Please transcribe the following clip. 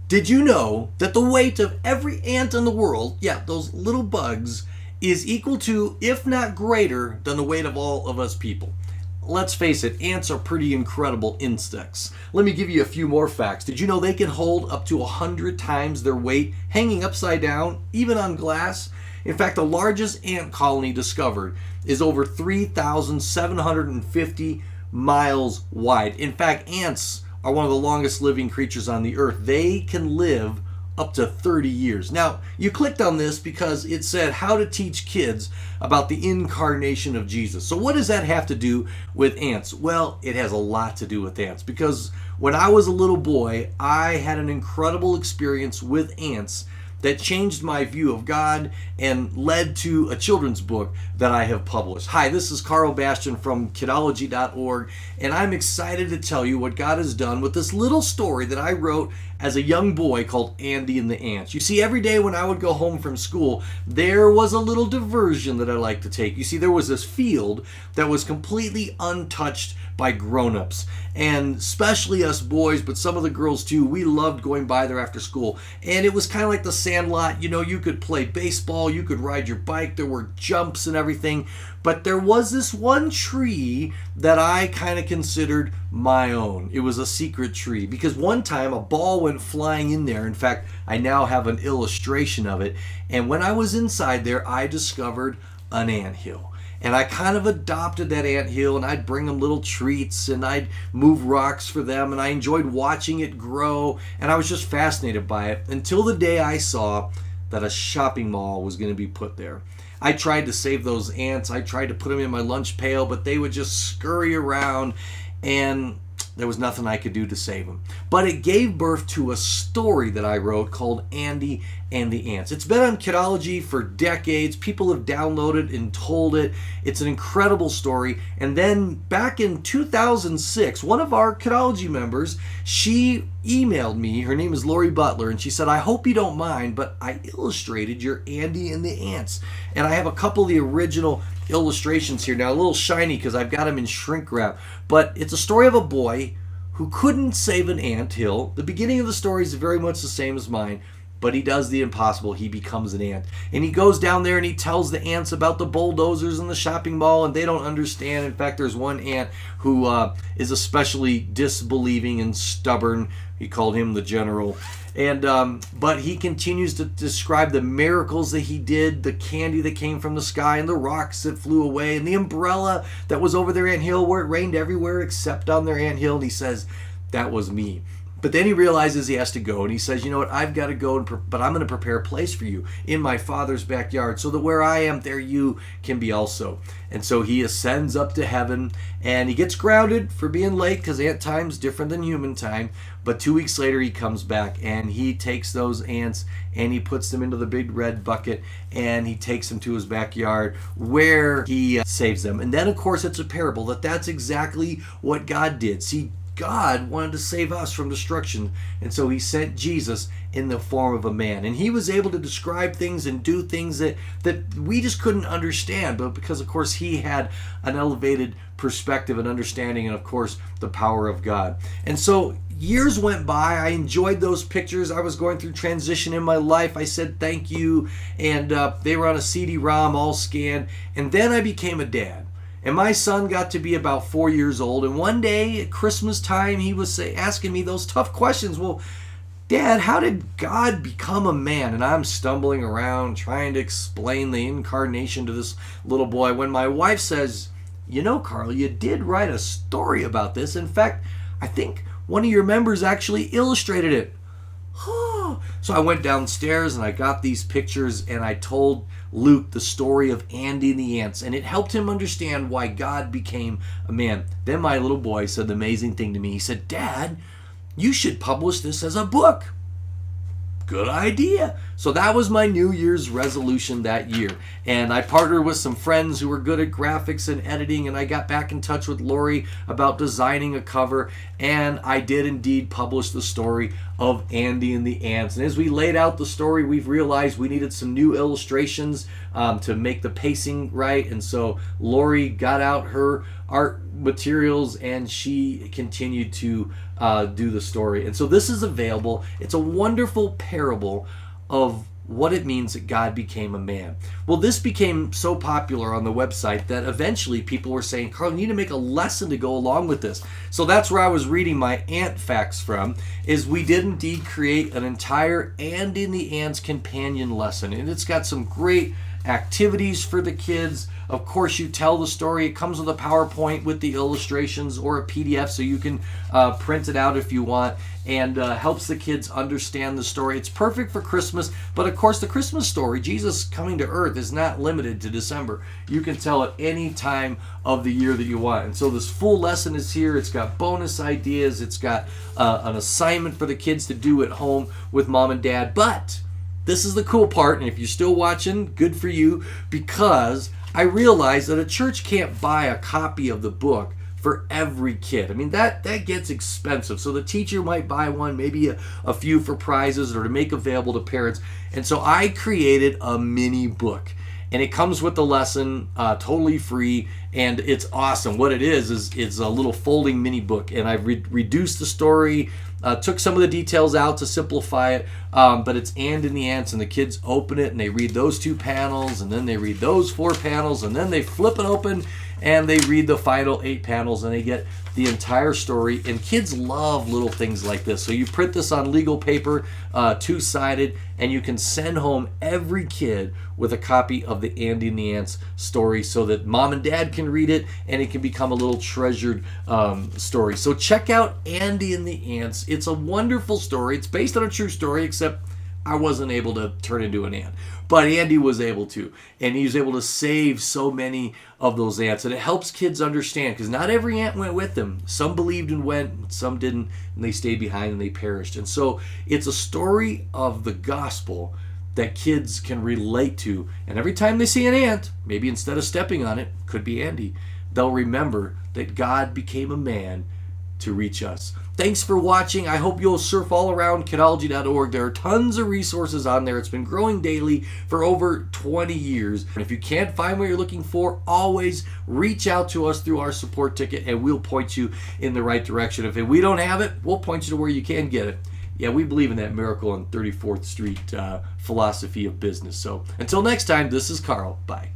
Did you know that the weight of every ant in the world, yeah, those little bugs, is equal to, if not greater than the weight of all of us people? Let's face it, ants are pretty incredible insects. Let me give you a few more facts. Did you know they can hold up to 100 times their weight hanging upside down, even on glass? In fact, the largest ant colony discovered is over 3,750 miles wide. In fact, ants are one of the longest living creatures on the earth. They can live up to 30 years. Now, you clicked on this because it said how to teach kids about the incarnation of Jesus. So what does that have to do with ants? Well, it has a lot to do with ants, because when I was a little boy, I had an incredible experience with ants that changed my view of God and led to a children's book that I have published. Hi, this is Carl Bastian from Kidology.org, and I'm excited to tell you what God has done with this little story that I wrote as a young boy called Andy and the Ants. You see, every day when I would go home from school, there was a little diversion that I liked to take. You see, there was this field that was completely untouched by grown-ups, and especially us boys, but some of the girls too. We loved going by there after school, and it was kind of like the sandlot. You know, you could play baseball, you could ride your bike, there were jumps and everything, but there was this one tree that I kind of considered my own. It was a secret tree, because one time a ball went flying in there. In fact, I now have an illustration of it, and when I was inside there, I discovered an anthill. And I kind of adopted that anthill, and I'd bring them little treats, and I'd move rocks for them, and I enjoyed watching it grow, and I was just fascinated by it until the day I saw that a shopping mall was going to be put there. I tried to save those ants. I tried to put them in my lunch pail, but they would just scurry around, and there was nothing I could do to save them. But it gave birth to a story that I wrote called Andy and the Ants. It's been on Kidology for decades. People have downloaded and told it. It's an incredible story. And then back in 2006, one of our Kidology members, she emailed me. Her name is Lori Butler, and she said, I hope you don't mind, but I illustrated your Andy and the Ants. And I have a couple of the original illustrations here now, a little shiny because I've got them in shrink wrap. But it's a story of a boy who couldn't save an anthill. The beginning of the story is very much the same as mine, but he does the impossible. He becomes an ant. And he goes down there and he tells the ants about the bulldozers in the shopping mall, and they don't understand. In fact, there's one ant who is especially disbelieving and stubborn. He called him the general. And but he continues to describe the miracles that he did, the candy that came from the sky, and the rocks that flew away, and the umbrella that was over their anthill where it rained everywhere except on their anthill. And he says, that was me. But then he realizes he has to go, and he says, you know what, I've got to go, but I'm going to prepare a place for you in my Father's backyard, so that where I am, there you can be also. And so he ascends up to heaven, and he gets grounded for being late, because ant time's different than human time. But 2 weeks later, he comes back, and he takes those ants, and he puts them into the big red bucket, and he takes them to his backyard, where he saves them. And then, of course, it's a parable that's exactly what God did. See, God wanted to save us from destruction, and so he sent Jesus in the form of a man, and he was able to describe things and do things that we just couldn't understand, but because of course he had an elevated perspective and understanding, and of course the power of God. And so years went by. I enjoyed those pictures. I was going through transition in my life. I said thank you, and they were on a CD-ROM all scanned, and then I became a dad. And my son got to be about 4 years old. And one day at Christmas time, he was asking me those tough questions. Well, Dad, how did God become a man? And I'm stumbling around trying to explain the incarnation to this little boy, when my wife says, you know, Carl, you did write a story about this. In fact, I think one of your members actually illustrated it. So I went downstairs and I got these pictures, and I told Luke the story of Andy and the Ants, and it helped him understand why God became a man. Then my little boy said the amazing thing to me. He said, Dad, you should publish this as a book. Good idea. So that was my New Year's resolution that year. And I partnered with some friends who were good at graphics and editing, and I got back in touch with Lori about designing a cover, and I did indeed publish the story of Andy and the Ants. And as we laid out the story, we've realized we needed some new illustrations to make the pacing right. And so Lori got out her art materials and she continued to do the story. And so this is available. It's a wonderful parable of what it means that God became a man. Well, this became so popular on the website that eventually people were saying, Carl, you need to make a lesson to go along with this. So that's where I was reading my ant facts from, is we did indeed create an entire Andy and the Ants companion lesson. And it's got some great activities for the kids. Of course, you tell the story. It comes with a PowerPoint with the illustrations or a PDF, so you can print it out if you want, and helps the kids understand the story. It's perfect for Christmas, but of course the Christmas story, Jesus coming to earth, is not limited to December. You can tell it any time of the year that you want. And so this full lesson is here. It's got bonus ideas. It's got an assignment for the kids to do at home with mom and dad. But this is the cool part, and if you're still watching, good for you, because I realized that a church can't buy a copy of the book for every kid. I mean, that gets expensive. So the teacher might buy one, maybe a few for prizes or to make available to parents. And so I created a mini book. And it comes with the lesson, totally free, and it's awesome. What it is it's a little folding mini book, and I've reduced the story, took some of the details out to simplify it, but it's Andy and the Ants, and the kids open it, and they read those 2 panels, and then they read those 4 panels, and then they flip it open, and they read the final 8 panels, and they get the entire story. And kids love little things like this. So you print this on legal paper, 2-sided, and you can send home every kid with a copy of the Andy and the Ants story so that mom and dad can read it, and it can become a little treasured story. So check out Andy and the Ants. It's a wonderful story. It's based on a true story, except I wasn't able to turn into an ant. But Andy was able to, and he was able to save so many of those ants. And it helps kids understand, because not every ant went with them. Some believed and went, some didn't, and they stayed behind and they perished. And so it's a story of the gospel that kids can relate to. And every time they see an ant, maybe instead of stepping on it, could be Andy, they'll remember that God became a man to reach us. Thanks for watching. I hope you'll surf all around Kidology.org. There are tons of resources on there. It's been growing daily for over 20 years. And if you can't find what you're looking for, always reach out to us through our support ticket and we'll point you in the right direction. If we don't have it, we'll point you to where you can get it. Yeah, we believe in that miracle on 34th Street philosophy of business. So until next time, this is Carl. Bye.